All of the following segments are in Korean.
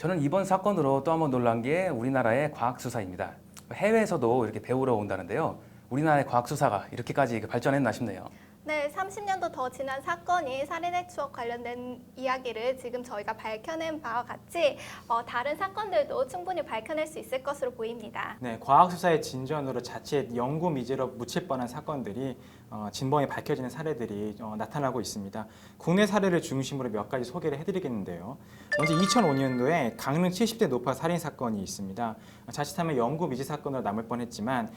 저는 이번 사건으로 또 한번 놀란 게 우리나라의 과학수사입니다. 해외에서도 이렇게 배우러 온다는데요. 우리나라의 과학수사가 이렇게까지 발전했나 싶네요. 네, 30년도 더 지난 사건이 살인의 추억 관련된 이야기를 지금 저희가 밝혀낸 바와 같이 다른 사건들도 충분히 밝혀낼 수 있을 것으로 보입니다. 네, 과학수사의 진전으로 자칫 연구 미제로 묻힐 뻔한 사건들이 진범이 밝혀지는 사례들이 나타나고 있습니다. 국내 사례를 중심으로 몇 가지 소개를 해드리겠는데요. 먼저 2005년도에 강릉 70대 노파 살인 사건이 있습니다. 자칫하면 연구 미제 사건으로 남을 뻔했지만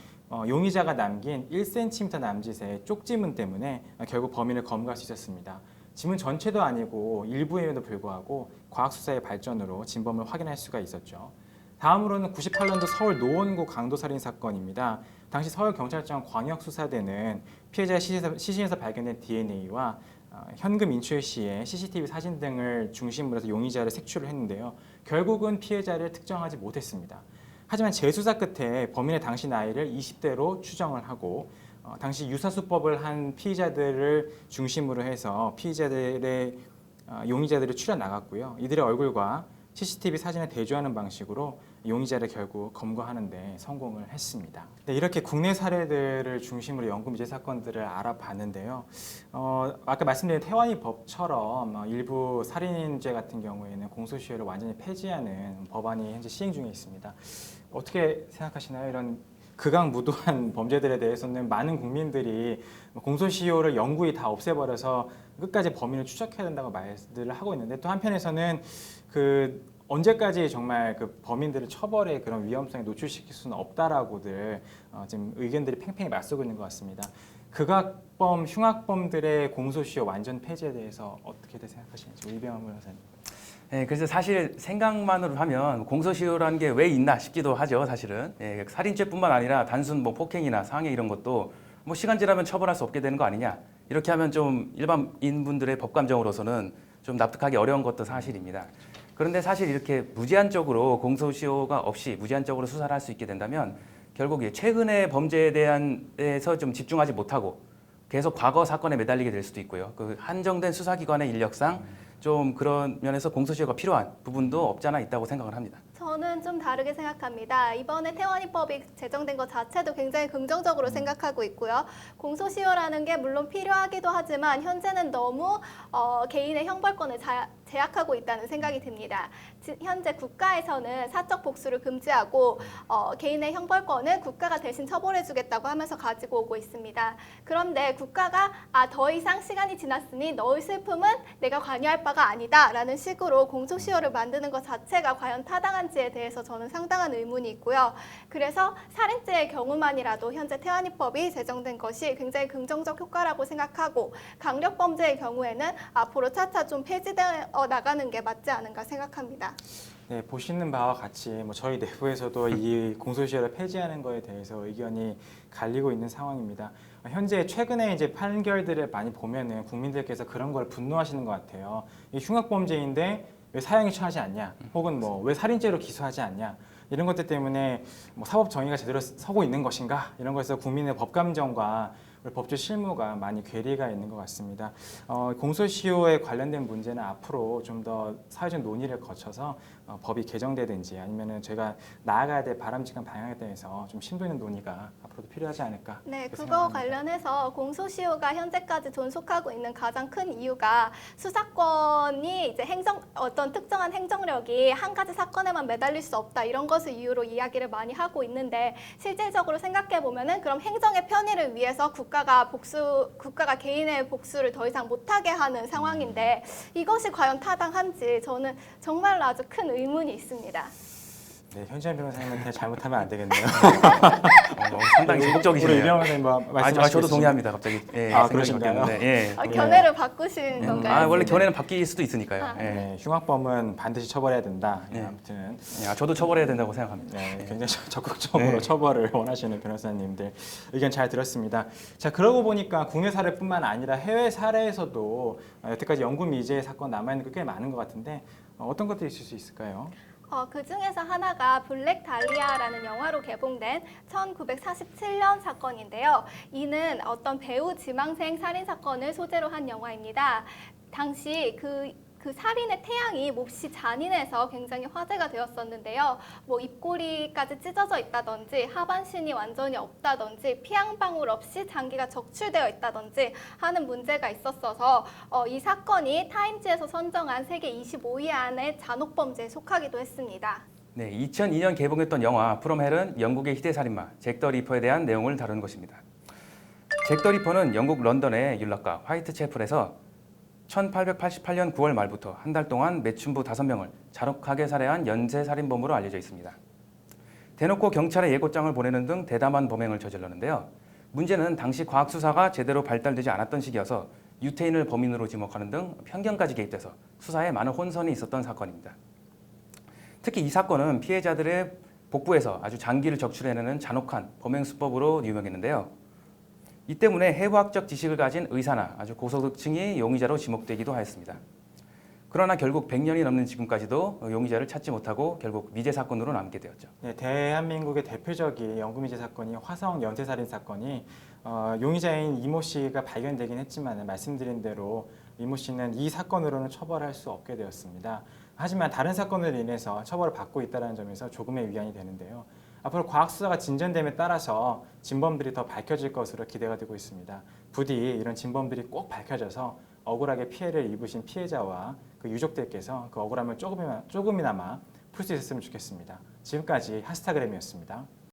용의자가 남긴 1cm 남짓의 쪽지문 때문에 결국 범인을 검거할 수 있었습니다. 지문 전체도 아니고 일부임에도 불구하고 과학수사의 발전으로 진범을 확인할 수가 있었죠. 다음으로는 98년도 서울 노원구 강도살인 사건입니다. 당시 서울경찰청 광역수사대는 피해자의 시신에서 발견된 DNA와 현금 인출 시에 CCTV 사진 등을 중심으로 해서 용의자를 색출을 했는데요. 결국은 피해자를 특정하지 못했습니다. 하지만 재수사 끝에 범인의 당시 나이를 20대로 추정을 하고 당시 유사수법을 한 피의자들을 중심으로 해서 피의자들의 용의자들을 추려 나갔고요. 이들의 얼굴과 CCTV 사진을 대조하는 방식으로 용의자를 결국 검거하는 데 성공을 했습니다. 네, 이렇게 국내 사례들을 중심으로 연구미제 사건들을 알아봤는데요. 아까 말씀드린 태완이 법처럼 일부 살인죄 같은 경우에는 공소시효를 완전히 폐지하는 법안이 현재 시행 중에 있습니다. 어떻게 생각하시나요? 이런 극악무도한 범죄들에 대해서는 많은 국민들이 공소시효를 영구히 다 없애버려서 끝까지 범인을 추적해야 된다고 말들을 하고 있는데, 또 한편에서는 언제까지 정말 그 범인들을 처벌의 그런 위험성에 노출시킬 수는 없다라고들 지금 의견들이 팽팽히 맞서고 있는 것 같습니다. 극악범, 흉악범들의 공소시효 완전 폐지에 대해서 어떻게 생각하시는지 이병헌 변호사님. 네, 그래서 사실 생각만으로 하면 공소시효라는 게 왜 있나 싶기도 하죠, 사실은. 살인죄뿐만 아니라 단순 폭행이나 상해 이런 것도 시간 지나면 처벌할 수 없게 되는 거 아니냐. 이렇게 하면 좀 일반인분들의 법감정으로서는 좀 납득하기 어려운 것도 사실입니다. 그런데 사실 이렇게 무제한적으로 공소시효가 없이 무제한적으로 수사를 할 수 있게 된다면 결국 최근의 범죄에 대해서 좀 집중하지 못하고 계속 과거 사건에 매달리게 될 수도 있고요. 그 한정된 수사기관의 인력상 좀 그런 면에서 공소시효가 필요한 부분도 없지 않아 있다고 생각을 합니다. 저는 좀 다르게 생각합니다. 이번에 태완이법이 제정된 것 자체도 굉장히 긍정적으로 생각하고 있고요. 공소시효라는 게 물론 필요하기도 하지만 현재는 너무 개인의 형벌권을 제약하고 있다는 생각이 듭니다. 현재 국가에서는 사적 복수를 금지하고 개인의 형벌권을 국가가 대신 처벌해주겠다고 하면서 가지고 오고 있습니다. 그런데 국가가 더 이상 시간이 지났으니 너의 슬픔은 내가 관여할 바가 아니다 라는 식으로 공소시효를 만드는 것 자체가 과연 타당한지에 대해서 저는 상당한 의문이 있고요. 그래서 살인죄의 경우만이라도 현재 태완이법이 제정된 것이 굉장히 긍정적 효과라고 생각하고, 강력범죄의 경우에는 앞으로 차차 좀 폐지되어 나가는 게 맞지 않은가 생각합니다. 네, 보시는 바와 같이 저희 내부에서도 이 공소시효를 폐지하는 것에 대해서 의견이 갈리고 있는 상황입니다. 현재 최근에 이제 판결들을 많이 보면은 국민들께서 그런 걸 분노하시는 것 같아요. 이 흉악범죄인데 왜 사형이 처하지 않냐, 혹은 왜 살인죄로 기소하지 않냐, 이런 것들 때문에 사법 정의가 제대로 서고 있는 것인가, 이런 것에서 국민의 법감정과 법조 실무가 많이 괴리가 있는 것 같습니다. 공소시효에 관련된 문제는 앞으로 좀 더 사회적 논의를 거쳐서 법이 개정되든지 아니면은 저희가 나아가야 될 바람직한 방향에 대해서 좀 심도 있는 논의가 앞으로도 필요하지 않을까. 네, 그거 생각합니다. 관련해서 공소시효가 현재까지 존속하고 있는 가장 큰 이유가 수사권이 이제 어떤 특정한 행정력이 한 가지 사건에만 매달릴 수 없다, 이런 것을 이유로 이야기를 많이 하고 있는데, 실질적으로 생각해 보면은 그럼 행정의 편의를 위해서 국가가 개인의 복수를 더 이상 못하게 하는 상황인데, 이것이 과연 타당한지 저는 정말로 아주 큰 의문이 있습니다. 네, 현지현 변호사님한테 잘못하면 안 되겠네요. 상당히 적극적이시네요. 우리 이병헌 선생님 말씀하시겠습니다. 저도 동의합니다. 갑자기 생각이 그러신가요? 바뀌었는데. 견해를 바꾸신 건가요? 원래 견해는 바뀔 수도 있으니까요. 네, 흉악범은 반드시 처벌해야 된다. 아무튼 저도 처벌해야 된다고 생각합니다. 네, 굉장히 적극적으로 처벌을 원하시는 변호사님들 의견 잘 들었습니다. 자, 그러고 보니까 국내 사례뿐만 아니라 해외 사례에서도 여태까지 연구 미제 사건 남아있는 게 꽤 많은 것 같은데 어떤 것들이 있을 수 있을까요? 그 중에서 하나가 블랙 달리아라는 영화로 개봉된 1947년 사건인데요. 이는 어떤 배우 지망생 살인 사건을 소재로 한 영화입니다. 당시 그 그 살인의 태양이 몹시 잔인해서 굉장히 화제가 되었었는데요. 뭐 입꼬리까지 찢어져 있다든지 하반신이 완전히 없다든지 피 한 방울 없이 장기가 적출되어 있다든지 하는 문제가 있었어서 이 사건이 타임지에서 선정한 세계 25위 안에 잔혹범죄에 속하기도 했습니다. 네, 2002년 개봉했던 영화 프롬 헬은 영국의 희대살인마 잭 더 리퍼에 대한 내용을 다루는 것입니다. 잭 더 리퍼는 영국 런던의 율락가 화이트채플에서 1888년 9월 말부터 한 달 동안 매춘부 5명을 잔혹하게 살해한 연쇄살인범으로 알려져 있습니다. 대놓고 경찰에 예고장을 보내는 등 대담한 범행을 저질렀는데요. 문제는 당시 과학수사가 제대로 발달되지 않았던 시기여서 유태인을 범인으로 지목하는 등 편견까지 개입돼서 수사에 많은 혼선이 있었던 사건입니다. 특히 이 사건은 피해자들의 복부에서 아주 장기를 적출해내는 잔혹한 범행 수법으로 유명했는데요. 이 때문에 해부학적 지식을 가진 의사나 아주 고소득층이 용의자로 지목되기도 하였습니다. 그러나 결국 100년이 넘는 지금까지도 용의자를 찾지 못하고 결국 미제 사건으로 남게 되었죠. 네, 대한민국의 대표적인 연금미제 사건이 화성 연쇄살인 사건이 용의자인 이모 씨가 발견되긴 했지만 말씀드린 대로 이모 씨는 이 사건으로는 처벌할 수 없게 되었습니다. 하지만 다른 사건으로 인해서 처벌을 받고 있다는 점에서 조금의 위안이 되는데요. 앞으로 과학 수사가 진전됨에 따라서 진범들이 더 밝혀질 것으로 기대가 되고 있습니다. 부디 이런 진범들이 꼭 밝혀져서 억울하게 피해를 입으신 피해자와 그 유족들께서 그 억울함을 조금이나마 풀 수 있었으면 좋겠습니다. 지금까지 하스타그램이었습니다.